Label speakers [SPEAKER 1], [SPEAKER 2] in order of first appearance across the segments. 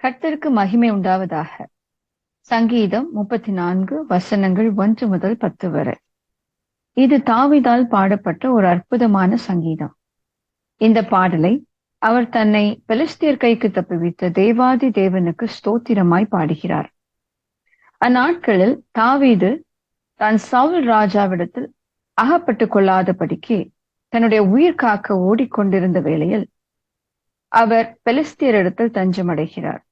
[SPEAKER 1] கர்த்தருக்கு மகிமை உண்டாவதாக. சங்கீதம் 34 வசனங்கள் 1 முதல் 10 வரை. இது தாவீதால் பாடப்பட்ட ஒரு அற்புதமான சங்கீதம். இந்த பாடலை அவர் தன்னை பெலிஸ்தியர் கைக்கு தப்புவித்த தேவாதி தேவனுக்கு ஸ்தோத்திரமாய் பாடுகிறார். அந்நாட்களில் தாவீது தான் சவுல் ராஜாவிடத்தில் அகப்பட்டுக் கொள்ளாதபடிக்கு தன்னுடைய உயிர் காக்க ஓடிக்கொண்டிருந்த வேளையில் அவர் பெலிஸ்தியரிடத்தில் தஞ்சமடைகிறார்.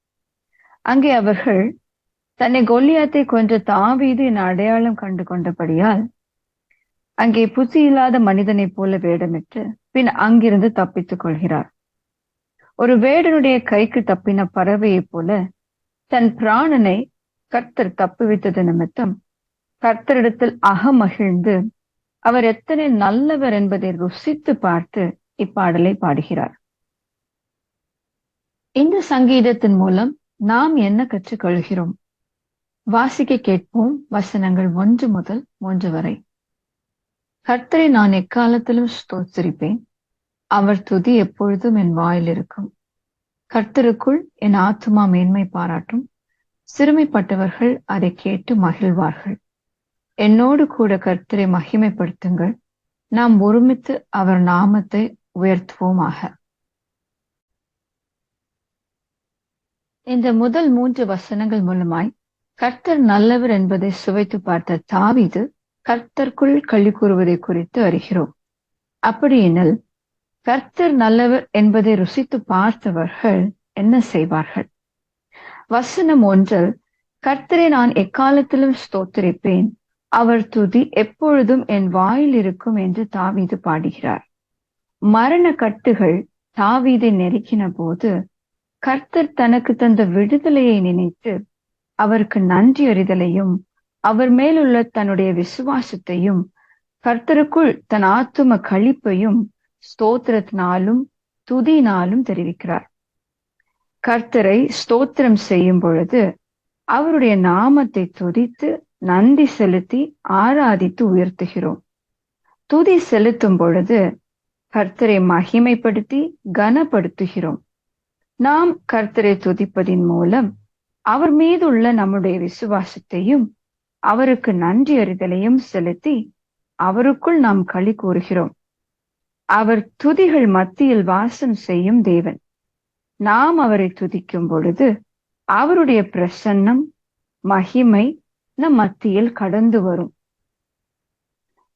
[SPEAKER 1] அங்கே அவர்கள் தன்னை கோலியாத்தை கொன்ற தாவீது என அடையாளம் கண்டு கொண்டபடியால் அங்கே புத்தி இல்லாத மனிதனைப் போல வேடமிட்டு பின் அங்கிருந்து தப்பித்துக் கொள்கிறார். ஒரு வேடனுடைய கைக்கு தப்பின பறவையைப் போல தன் பிராணனை கர்த்தர் தப்புவித்தது நிமித்தம் கர்த்தரிடத்தில் அகமகிழ்ந்து அவர் எத்தனை நல்லவர் என்பதை ருசித்து பார்த்து இப்பாடலை பாடுகிறார். இந்த சங்கீதத்தின் மூலம் நாம் என்ன கற்றுக்கொள்கிறோம்? வாசிக்க கேட்போம். வசனங்கள் 1 முதல் 3 வரை. கர்த்தரை நான் எக்காலத்திலும் ஸ்தோத்திரிப்பேன், அவர் துதி எப்பொழுதும் என் வாயில் இருக்கும். கர்த்தருக்குள் என் ஆத்துமா மேன்மை பாராட்டும், சிறுமைப்பட்டவர்கள் அதை கேட்டு மகிழ்வார்கள். என்னோடு கூட கர்த்தரை மகிமைப்படுத்துங்கள், நாம் ஒருமித்து அவர் நாமத்தை உயர்த்துவோமாக. இந்த முதல் 3 வசனங்கள் மூலமாய் கர்த்தர் நல்லவர் என்பதை சுவைத்து பார்த்த தாவீது கர்த்தருக்குள் களி கூறுவதை குறித்து அறிகிறோம். அப்படியெனில் கர்த்தர் நல்லவர் என்பதை ருசித்து பார்த்தவர்கள் என்ன செய்வார்கள்? வசனம் 1 கர்த்தரை நான் எக்காலத்திலும் ஸ்தோத்திரிப்பேன், அவர் துதி எப்பொழுதும் என் வாயில் இருக்கும் என்று தாவீது பாடுகிறார். மரண கட்டுகள் தாவீதை நெருக்கின போது கர்த்தர் தனக்கு தந்த விடுதலையை நினைத்து அவருக்கு நன்றி அறிதலையும் அவர் மேலுள்ள தன்னுடைய விசுவாசத்தையும் கர்த்தருக்குள் தன் ஆத்தும களிப்பையும் ஸ்தோத்திரத்தினாலும் துதியினாலும் தெரிவிக்கிறார். கர்த்தரை ஸ்தோத்திரம் செய்யும் பொழுது அவருடைய நாமத்தை துதித்து நன்றி செலுத்தி ஆராதித்து உயர்த்துகிறோம். துதி செலுத்தும் பொழுது கர்த்தரை மகிமைப்படுத்தி கனப்படுத்துகிறோம். நாம் கர்த்தரை துதிப்பதின் மூலம் அவர் மீது உள்ள நம்முடைய விசுவாசத்தையும் அவருக்கு நன்றி அறிதலையும் செலுத்தி அவருக்குள் நாம் களி கூறுகிறோம். அவர் துதிகள் மத்தியில் வாசம் செய்யும் தேவன். நாம் அவரை துதிக்கும் பொழுது அவருடைய பிரசன்னம் மகிமை நம் மத்தியில் கடந்து வரும்.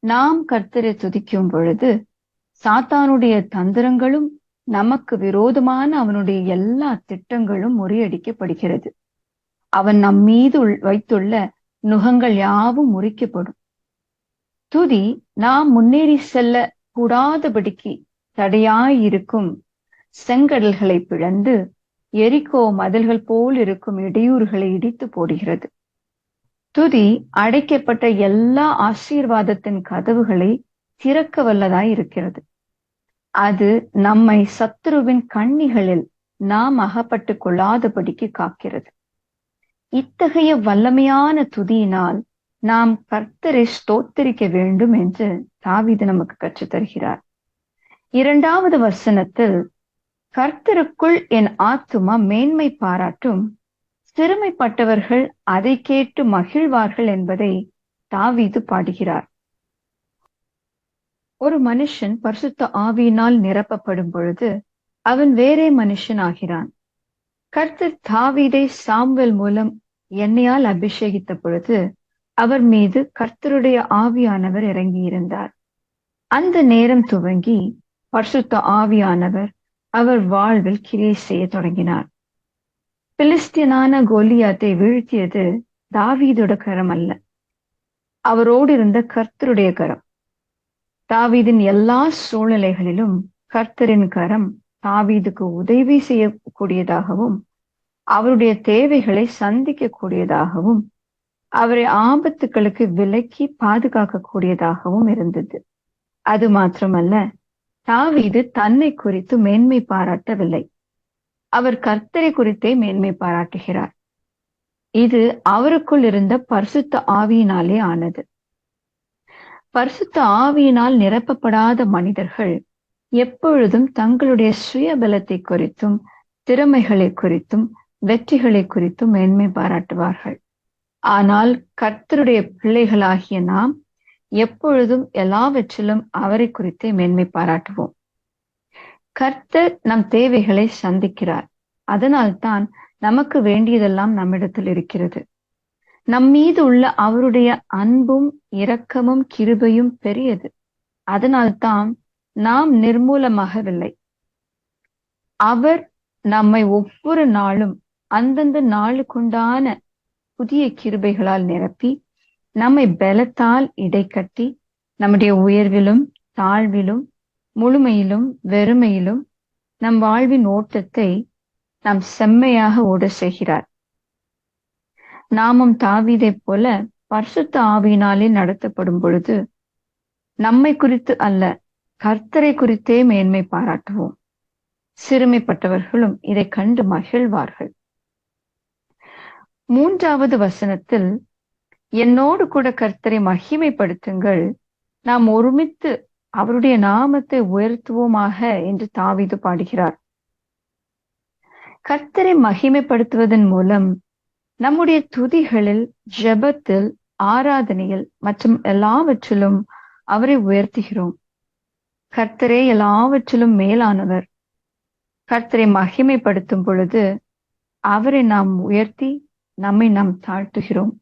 [SPEAKER 1] நாம் கர்த்தரை துதிக்கும் பொழுது சாத்தானுடைய தந்திரங்களும் நமக்கு விரோதமான அவனுடைய எல்லா திட்டங்களும் முறியடிக்கப்படுகிறது. அவன் நம் மீது வைத்துள்ள நுகங்கள் யாவும் முறிக்கப்படும். துதி நாம் முன்னேறி செல்ல கூடாதபடிக்கு தடையாயிருக்கும் செங்கடல்களை பிளந்து எரிகோ மதில்கள் போல் இருக்கும் இடையூறுகளை இடித்து போடுகிறது. துதி அடைக்கப்பட்ட எல்லா ஆசீர்வாதத்தின் கதவுகளை திறக்க வல்லதாய் இருக்கிறது. அது நம்மை சத்துருவின் கண்ணிகளில் நாம் அகப்பட்டுக் கொள்ளாதபடிக்கு காக்கிறது. இத்தகைய வல்லமையான துதியினால் நாம் கர்த்தரை ஸ்தோத்திரிக்க வேண்டும் என்று தாவீது நமக்கு கற்றுத் தருகிறார். 2வது வசனத்தில் கர்த்தருக்குள் என் ஆத்துமா மேன்மை பாராட்டும், சிறுமைப்பட்டவர்கள் அதை கேட்டு மகிழ்வார்கள் என்பதை தாவீது பாடுகிறார். ஒரு மனுஷன் பரிசுத்த ஆவியினால் நிரப்பப்படும் பொழுது அவன் வேறே மனுஷன் ஆகிறான். கர்த்தர் தாவீதை சாமுவேல் மூலம் எண்ணெயால் அபிஷேகித்த பொழுது அவர் மீது கர்த்தருடைய ஆவியானவர் இறங்கியிருந்தார். அந்த நேரம் துவங்கி பரிசுத்த ஆவியானவர் அவர் வாழ்வில் கிரியை செய்ய தொடங்கினார். பிலிஸ்தியனான கோலியாத்தை வீழ்த்தியது தாவீதோட கரம் அல்ல, அவரோடு இருந்த கர்த்தருடைய கரம். தாவீதின் எல்லா சூழ்நிலைகளிலும் கர்த்தரின் கரம் தாவீதுக்கு உதவி செய்யக்கூடியதாகவும் அவருடைய தேவைகளை சந்திக்கக்கூடியதாகவும் அவரை ஆபத்துக்களுக்கு விலக்கி பாதுகாக்கக்கூடியதாகவும் இருந்தது. அது மாத்திரமல்ல, தாவீது தன்னை குறித்து மேன்மை பாராட்டவில்லை, அவர் கர்த்தரை குறித்தே மேன்மை பாராட்டுகிறார். இது அவருக்குள் இருந்த பரிசுத்த ஆவியினாலே ஆனது. பரிசுத்த ஆவியினால் நிரப்பப்படாத மனிதர்கள் எப்பொழுதும் தங்களுடைய சுய பலத்தை குறித்தும் திறமைகளை குறித்தும் வெற்றிகளை குறித்து மேன்மை பாராட்டுவார்கள். ஆனால் கர்த்தருடைய பிள்ளைகளாகிய நாம் எப்பொழுதும் எல்லாவற்றிலும் அவரை குறித்தே மேன்மை பாராட்டுவோம். கர்த்தர் நம் தேவைகளை சந்திக்கிறார். அதனால்தான் நமக்கு வேண்டியதெல்லாம் நம்மிடத்தில் இருக்கிறது. நம் மீது உள்ள அவருடைய அன்பும் இரக்கமும் கிருபையும் பெரியது. அதனால்தான் நாம் நிர்மூலமாகவில்லை. அவர் நம்மை ஒவ்வொரு நாளும் அந்தந்த நாளுக்குண்டான புதிய கிருபைகளால் நிரப்பி நம்மை பலத்தால் இடைக்கட்டி நம்முடைய உயர்விலும் தாழ்விலும் முழுமையிலும் வெறுமையிலும் நம் வாழ்வின் ஓட்டத்தை நாம் செம்மையாக ஓட செய்கிறார். நாமும் தாவீதைப் போல பரிசுத்த ஆவியினாலே நடத்தப்படும் பொழுது நம்மை குறித்து அல்ல, கர்த்தரை குறித்தே மேன்மை பாராட்டுவோம். சிறுமைப்பட்டவர்களும் இதை கண்டு மகிழ்வார்கள். 3வது வசனத்தில், என்னோடு கூட கர்த்தரை மகிமைப்படுத்துங்கள், நாம் ஒருமித்து அவருடைய நாமத்தை உயர்த்துவோமாக என்று தாவீது பாடுகிறார். கர்த்தரை மகிமைப்படுத்துவதன் மூலம் நம்முடைய துதிகளில், ஜெபத்தில், ஆராதனையில் மற்றும் எல்லாவற்றிலும் அவரை உயர்த்துகிறோம். கர்த்தரே எல்லாவற்றிலும் மேலானவர். கர்த்தரை மகிமைப்படுத்தும் பொழுது அவரை நாம் உயர்த்தி நம்மை நாம் தாழ்த்துகிறோம்.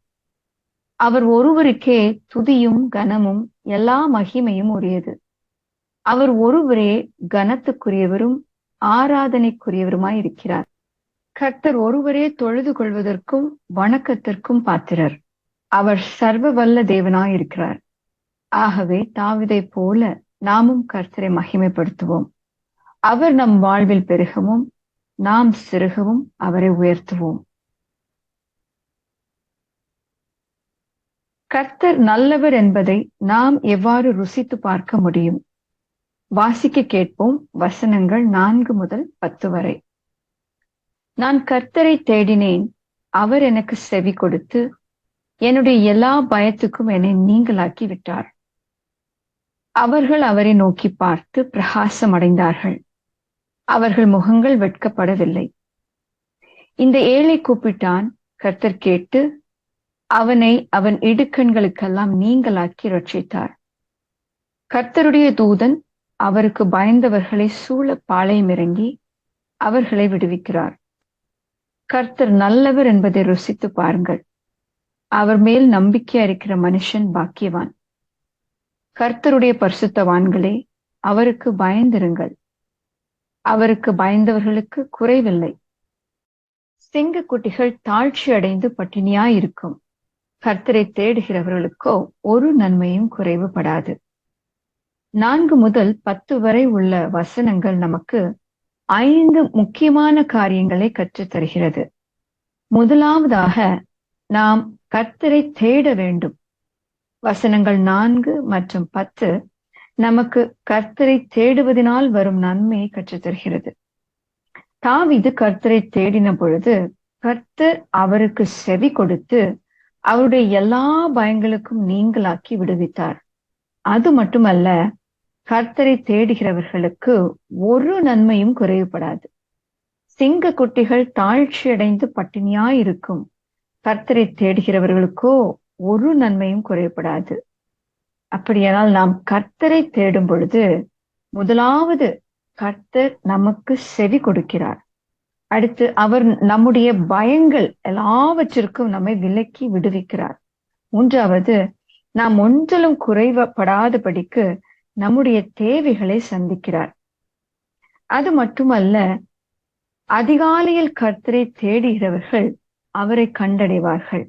[SPEAKER 1] அவர் ஒருவருக்கே துதியும் கனமும் எல்லா மகிமையும் உரியது. அவர் ஒருவரே கனத்துக்குரியவரும் ஆராதனைக்குரியவருமாய் இருக்கிறார். கர்த்தர் ஒருவரே தொழுது கொள்வதற்கும் வணக்கத்திற்கும் பாத்திரர். அவர் சர்வ வல்ல தேவனாய் இருக்கிறார். ஆகவே தாவீதை போல நாமும் கர்த்தரை மகிமைப்படுத்துவோம். அவர் நம் வாழ்வில் பெருகவும் நாம் சிறுகவும் அவரை உயர்த்துவோம். கர்த்தர் நல்லவர் என்பதை நாம் எவ்வாறு ருசித்து பார்க்க முடியும்? வாசிக்க கேட்போம். வசனங்கள் 4 முதல் 10 வரை. நான் கர்த்தரை தேடினேன், அவர் எனக்கு செவி கொடுத்து என்னுடைய எல்லா பயத்துக்கும் என்னை நீங்களாக்கி விட்டார். அவர்கள் அவரை நோக்கி பார்த்து பிரகாசம் அடைந்தார்கள். அவர்கள் முகங்கள் வெட்கப்படவில்லை. இந்த ஏழை கூப்பிட்டான், கர்த்தர் கேட்டு அவனை அவன் இடுக்கண்களுக்கெல்லாம் நீங்களாக்கி ரட்சித்தார். கர்த்தருடைய தூதன் அவருக்கு பயந்தவர்களை சூழ பாளையம் இறங்கி அவர்களை விடுவிக்கிறார். கர்த்தர் நல்லவர் என்பதை ருசித்து பாருங்கள். அவர் மேல் நம்பிக்கை இருக்கிற மனுஷன் பாக்கியவான். கர்த்தருடைய பரிசுத்தவான்களே, அவருக்கு பயந்திருங்கள். அவருக்கு பயந்தவர்களுக்கு குறைவில்லை. சிங்கக்குட்டிகள் தாழ்ச்சி அடைந்து பட்டினியாயிருக்கும். கர்த்தரை தேடுகிறவர்களுக்கோ ஒரு நன்மையும் குறைவுபடாது. 4 முதல் 10 வரை உள்ள வசனங்கள் நமக்கு 5 முக்கியமான காரியங்களை கற்றுத் தருகிறது. முதலாவதாக, நாம் கர்த்தரை தேட வேண்டும். வசனங்கள் 4 மற்றும் 10 நமக்கு கர்த்தரை தேடுவதனால் வரும் நன்மையை கற்றுத் தருகிறது. தாவீது கர்த்தரை தேடின பொழுது கர்த்தர் அவருக்கு செவி கொடுத்து அவருடைய எல்லா பயங்களுக்கும் நீங்களாக்கி விடுவித்தார். அது மட்டுமல்ல, கர்த்தரை தேடுகிறவர்களுக்கு ஒரு நன்மையும் குறைவுபடாது. சிங்க குட்டிகள் தாழ்ச்சி அடைந்து பட்டினியாயிருக்கும். கர்த்தரை தேடுகிறவர்களுக்கோ ஒரு நன்மையும் குறைவுபடாது. அப்படியானால் நாம் கர்த்தரை தேடும் பொழுது முதலாவது கர்த்தர் நமக்கு செவி கொடுக்கிறார். அடுத்து அவர் நம்முடைய பயங்கள் எல்லாவற்றிற்கும் நம்மை விலக்கி விடுவிக்கிறார். மூன்றாவது, நாம் ஒன்றிலும் குறைவப்படாதபடிக்கு நம்முடைய தேவைகளை சந்திக்கிறார். அது மட்டுமல்ல, அதிகாலையில் கர்த்தரை தேடுகிறவர்கள் அவரை கண்டடைவார்கள்.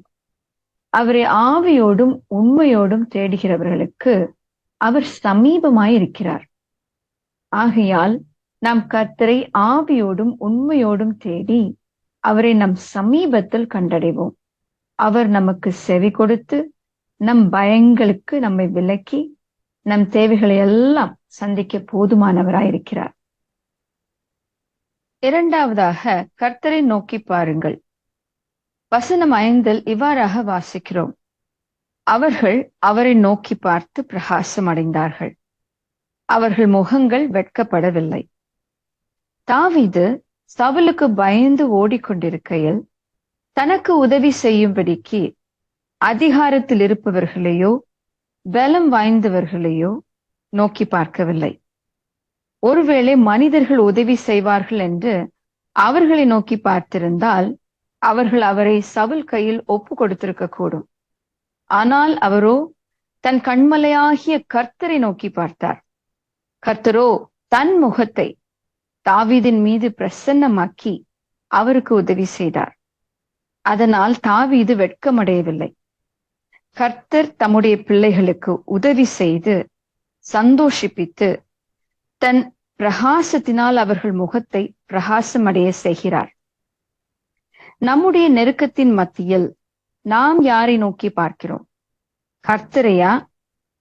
[SPEAKER 1] அவரை ஆவியோடும் உண்மையோடும் தேடுகிறவர்களுக்கு அவர் சமீபமாயிருக்கிறார். ஆகையால் நாம் கர்த்தரை ஆவியோடும் உண்மையோடும் தேடி அவரை நம் சமீபத்தில் கண்டடைவோம். அவர் நமக்கு செவி கொடுத்து நம் பயங்களுக்கு நம்மை விலக்கி நம் தேவைகளை எல்லாம் சந்திக்க போதுமானவராயிருக்கிறார். இரண்டாவதாக, கர்த்தரை நோக்கி பாருங்கள். வசனம் 5 இவ்வாறாக வாசிக்கிறோம். அவர்கள் அவரை நோக்கி பார்த்து பிரகாசம் அடைந்தார்கள். அவர்கள் முகங்கள் வெட்கப்படவில்லை. தாவீது சவுலுக்கு பயந்து ஓடிக்கொண்டிருக்கையில் தனக்கு உதவி செய்யும்படிக்கு அதிகாரத்தில் இருப்பவர்களையோ பலம் வாய்ந்தவர்களையோ நோக்கி பார்க்கவில்லை. ஒருவேளை மனிதர்கள் உதவி செய்வார்கள் என்று அவர்களை நோக்கி பார்த்திருந்தால் அவர்கள் அவரை சவுல் கையில் ஒப்பு கொடுத்திருக்க கூடும். ஆனால் அவரோ தன் கண்மலையாகிய கர்த்தரை நோக்கி பார்த்தார். கர்த்தரோ தன் முகத்தை தாவீதின் மீது பிரசன்னமாக்கி அவருக்கு உதவி செய்தார். அதனால் தாவீது வெட்கமடையவில்லை. கர்த்தர் தம்முடைய பிள்ளைகளுக்கு உதவி செய்து சந்தோஷிப்பித்து தன் பிரகாசத்தினால் அவர்கள் முகத்தை பிரகாசமடைய செய்கிறார். நம்முடைய நெருக்கத்தின் மத்தியில் நாம் யாரை நோக்கி பார்க்கிறோம்? கர்த்தரையா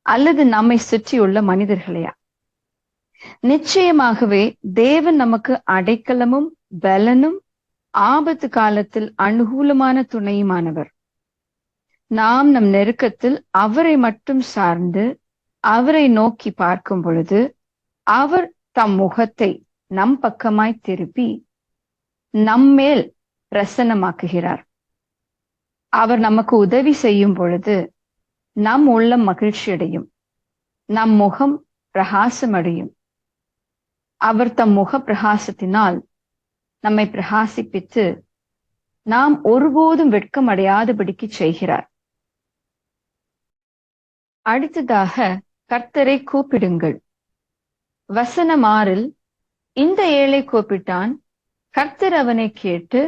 [SPEAKER 1] அல்லது நம்மை சுற்றியுள்ள மனிதர்களையா? நிச்சயமாகவே தேவன் நமக்கு அடைக்கலமும் பலனும் ஆபத்து காலத்தில் அனுகூலமான துணையுமானவர். நாம் நம் நெருக்கத்தில் அவரை மட்டும் சார்ந்து அவரை நோக்கி பார்க்கும் பொழுது அவர் தம் முகத்தை நம் பக்கமாய் திருப்பி நம்மேல் பிரசன்னமாக்குகிறார். அவர் நமக்கு உதவி செய்யும் பொழுது நம் உள்ளம் மகிழ்ச்சியடையும், நம் முகம் பிரகாசமடையும். அவர் தம் முக பிரகாசத்தினால் நம்மை பிரகாசிப்பித்து நாம் ஒருபோதும் வெட்கம் அடையாதபடிக்கு செய்கிறார். அடுத்ததாக கர்த்தரை கூப்பிடுங்கள். வசனம் 6 இந்த ஏழை கூப்பிட்டான், கர்த்தர் அவனை கேட்டு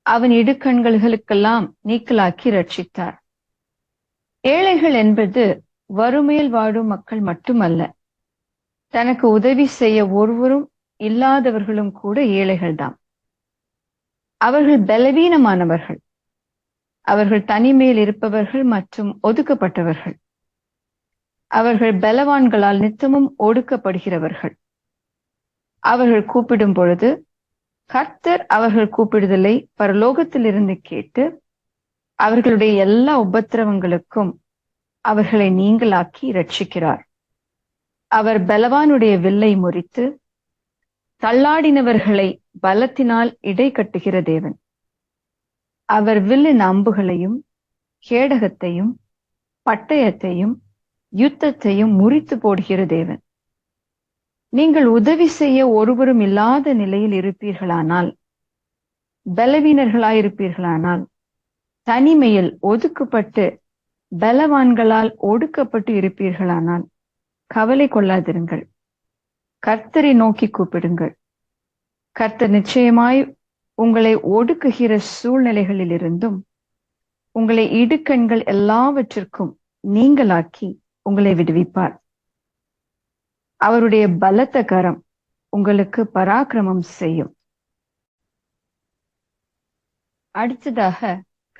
[SPEAKER 1] அவன் இடுக்கண்களுக்கெல்லாம் நீக்கலாக்கி ரட்சித்தார். ஏழைகள் என்பது வறுமையில் வாழும் மக்கள் மட்டுமல்ல, தனக்கு உதவி செய்ய ஒருவரும் இல்லாதவர்களும் கூட ஏழைகள்தான். அவர்கள் பலவீனமானவர்கள், அவர்கள் தனிமையில் இருப்பவர்கள் மற்றும் ஒதுக்கப்பட்டவர்கள். அவர்கள் பலவான்களால் நித்தமும் ஒடுக்கப்படுகிறவர்கள். அவர்கள் கூப்பிடும் பொழுது கர்த்தர் அவர்கள் கூப்பிடுதலை பரலோகத்திலிருந்து கேட்டு அவர்களுடைய எல்லா உபத்திரவங்களுக்கும் அவர்களை நீங்களாக்கி ரட்சிக்கிறார். அவர் பலவானுடைய வில்லை முறித்து தள்ளாடினவர்களை பலத்தினால் இடை கட்டுகிற தேவன். அவர் வில்லின் அம்புகளையும் கேடகத்தையும் பட்டயத்தையும் யுத்தத்தையும் முறித்து போடுகிற தேவன். நீங்கள் உதவி செய்ய ஒருவரும் இல்லாத நிலையில் இருப்பீர்களானால், பலவீனர்களாயிருப்பீர்களானால், தனிமையில் ஒதுக்கப்பட்டு பலவான்களால் ஒடுக்கப்பட்டு இருப்பீர்களானால் கவலை கொள்ளாதிருங்கள். கர்த்தரை நோக்கி கூப்பிடுங்கள். கர்த்தர் நிச்சயமாய் உங்களை ஒடுக்குகிற சூழ்நிலைகளில் இருந்தும் உங்களை இடுக்கண்கள் எல்லாவற்றிற்கும் நீங்களாக்கி உங்களை விடுவிப்பார். அவருடைய பலத்த கரம் உங்களுக்கு பராக்கிரமம் செய்யும். அடுத்ததாக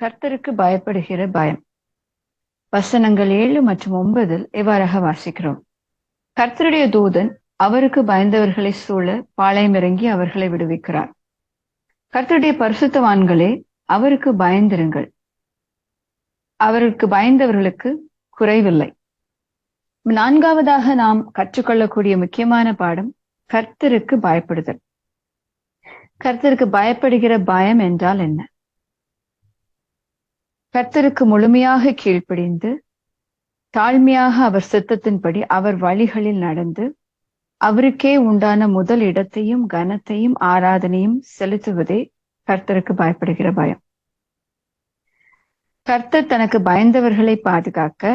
[SPEAKER 1] கர்த்தருக்கு பயப்படுகிற பயம். வசனங்கள் 7 மற்றும் 9 இவ்வாறாக வாசிக்கிறோம். கர்த்தருடைய தூதன் அவருக்கு பயந்தவர்களை சூழ பாளையம் இறங்கி அவர்களை விடுவிக்கிறார். கர்த்தருடைய பரிசுத்தவான்களே, அவருக்கு பயந்திருங்கள். அவருக்கு பயந்தவர்களுக்கு குறைவில்லை. 4வதாக நாம் கற்றுக்கொள்ளக்கூடிய முக்கியமான பாடம் கர்த்தருக்கு பயப்படுதல். கர்த்தருக்கு பயப்படுகிற பயம் என்றால் என்ன? கர்த்தருக்கு முழுமையாக கீழ்ப்படிந்து தாழ்மையாக அவர் சித்தத்தின்படி அவர் வழிகளில் நடந்து அவருக்கே உண்டான முதல் இடத்தையும் கனத்தையும் ஆராதனையும் செலுத்துவதே கர்த்தருக்கு பயப்படுகிற பயம். கர்த்தர் தனக்கு பயந்தவர்களை பாதுகாக்க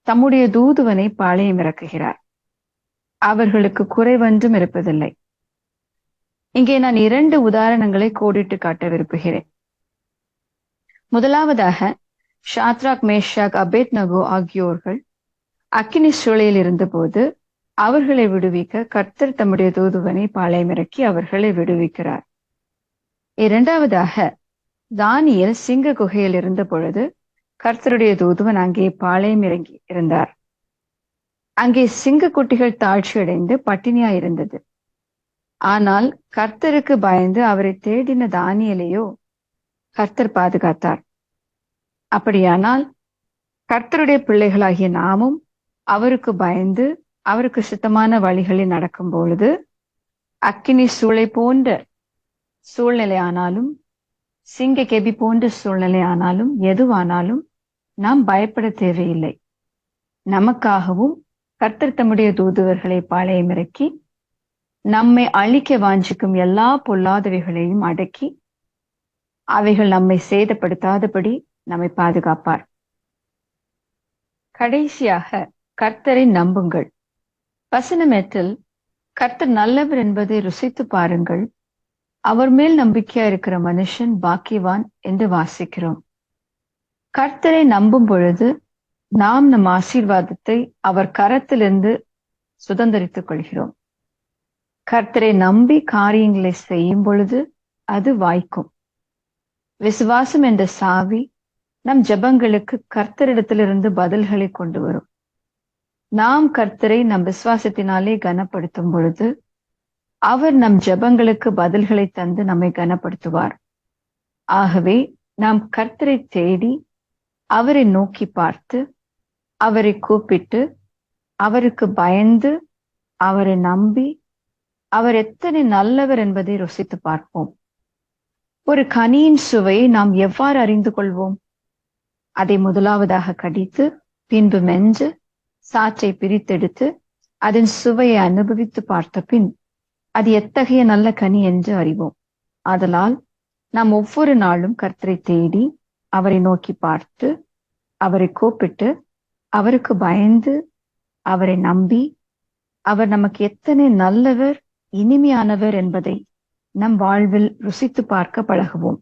[SPEAKER 1] தம்முடைய தூதுவனை பாளையம் இறக்குகிறார். அவர்களுக்கு குறைவொன்றும் இருப்பதில்லை. இங்கே நான் 2 உதாரணங்களை கோடிட்டு காட்ட விரும்புகிறேன். முதலாவதாக, ஷாத்ராக், மேஷாக், அபேத்நகோ ஆகியோர்கள் அக்கினி சூளையில் இருந்தபோது அவர்களை விடுவிக்க கர்த்தர் தம்முடைய தூதுவனை பாளையம் இறக்கி அவர்களை விடுவிக்கிறார். இரண்டாவதாக, தானியேல் சிங்க குகையில் இருந்த பொழுது கர்த்தருடைய தூதுவன் அங்கே பாளையம் இறங்கி இருந்தார். அங்கே சிங்க குட்டிகள் தாழ்ச்சியடைந்து பட்டினியாயிருந்தது. ஆனால் கர்த்தருக்கு பயந்து அவரை தேடின தானியேலையோ கர்த்தர் பாதுகாத்தார். அப்படியானால் கர்த்தருடைய பிள்ளைகளாகிய நாமும் அவருக்கு பயந்து அவருக்கு சுத்தமான வழிகளில் நடக்கும் பொழுது அக்கினி சூளை போன்ற சூழ்நிலையானாலும், சிங்க கெபி போன்ற சூழ்நிலையானாலும், எதுவானாலும் நாம் பயப்பட தேவையில்லை. நமக்காகவும் கர்த்தர் தம்முடைய தூதுவர்களை பாளையமிறக்கி நம்மை அழிக்க வாஞ்சிக்கும் எல்லா பொல்லாதவைகளையும் அடக்கி அவைகள் நம்மை சேதப்படுத்தாதபடி நம்மை பாதுகாப்பார். கடைசியாக கர்த்தரை நம்புங்கள். வசனம் 8 கர்த்தர் நல்லவர் என்பதை ருசித்து பாருங்கள், அவர் மேல் நம்பிக்கையா இருக்கிற மனுஷன் பாக்கியவான் என்று வாசிக்கிறோம். கர்த்தரை நம்பும் பொழுது நாம் நம் ஆசீர்வாதத்தை அவர் கரத்திலிருந்து சுதந்திரித்துக் கொள்கிறோம். கர்த்தரை நம்பி காரியங்களை செய்யும் பொழுது அது வாய்க்கும். விசுவாசம் என்ற சாவி நம் ஜெபங்களுக்கு கர்த்தரிடத்திலிருந்து பதில்களை கொண்டு வரும். நாம் கர்த்தரை நம் விசுவாசத்தினாலே கனப்படுத்தும் பொழுது அவர் நம் ஜெபங்களுக்கு பதில்களை தந்து நம்மை கனப்படுத்துவார். ஆகவே நாம் கர்த்தரை தேடி அவரை நோக்கி பார்த்து அவரை கூப்பிட்டு அவருக்கு பயந்து அவரை நம்பி அவர் எத்தனை நல்லவர் என்பதை ருசித்து பார்ப்போம். ஒரு கனியின் சுவையை நாம் எவ்வாறு அறிந்து கொள்வோம்? அதை முதலாவதாக கடித்து பின்பு மென்று சாற்றை பிரித்தெடுத்து அதன் சுவையை அனுபவித்து பார்த்த பின் அது எத்தகைய நல்ல கனி என்று அறிவோம். ஆதலால் நாம் ஒவ்வொரு நாளும் கர்த்தரை தேடி அவரை நோக்கி பார்த்து அவரை கூப்பிட்டு அவருக்கு பயந்து அவரை நம்பி அவர் நமக்கு எத்தனை நல்லவர் இனிமையானவர் என்பதை நம் வாழ்வில் ருசித்து பார்க்க பழகுவோம்.